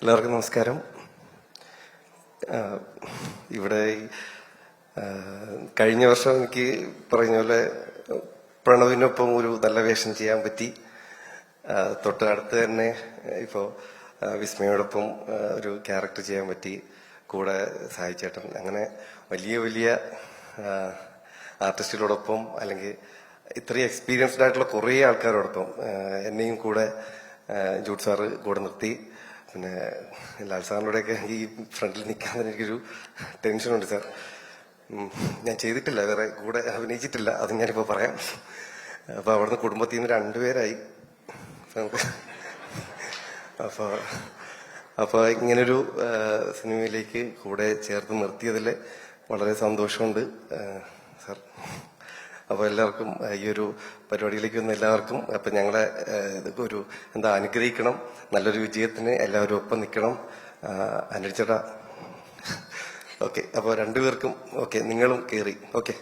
എല്ലാവർക്കും നമസ്കാരം. ഇവിടെ കഴിഞ്ഞ വർഷം എനിക്ക് പറഞ്ഞ പോലെ പ്രണവിനൊപ്പം ഒരു നല്ല വേഷം ചെയ്യാൻ പറ്റി. തൊട്ട് അടുത്ത് തന്നെ ഇപ്പോൾ വിസ്മയോടൊപ്പം ഒരു ക്യാരക്ടർ ചെയ്യാൻ പറ്റി. കൂടെ സായി ചേട്ടൻ, അങ്ങനെ വലിയ വലിയ ആർട്ടിസ്റ്റുകളോടൊപ്പം അല്ലെങ്കിൽ ഇത്രയും എക്സ്പീരിയൻസ്ഡ് ആയിട്ടുള്ള കുറേ ആൾക്കാരോടൊപ്പം എന്നെയും കൂടെ ജൂഡ് സാറ് കൂടെ നിർത്തി. പിന്നെ ലാൽ സാറിനോടെയൊക്കെ ഈ ഫ്രണ്ടിൽ നിൽക്കാൻ എനിക്കൊരു ടെൻഷനുണ്ട് സാർ. ഞാൻ ചെയ്തിട്ടില്ല, വേറെ കൂടെ അഭിനയിച്ചിട്ടില്ല, അത് ഞാനിപ്പോൾ പറയാം. അപ്പൊ അവിടുന്ന് കുടുംബത്തിൽ നിന്ന് 2 പേരായി. അപ്പൊ ഇങ്ങനൊരു സിനിമയിലേക്ക് കൂടെ ചേർത്ത് നിർത്തിയതിൽ വളരെ സന്തോഷമുണ്ട് സാർ. അപ്പോൾ എല്ലാവർക്കും ഈ ഒരു പരിപാടിയിലേക്ക് വന്ന എല്ലാവർക്കും അപ്പൊ ഞങ്ങളെ ഒരു അനുഗ്രഹിക്കണം. നല്ലൊരു വിജയത്തിന് എല്ലാവരും ഒപ്പം നിൽക്കണം. അനുരിച്ചേട്ടാ, ഓക്കെ. അപ്പോൾ 2 പേർക്കും ഓക്കെ, നിങ്ങളും കയറി. ഓക്കെ.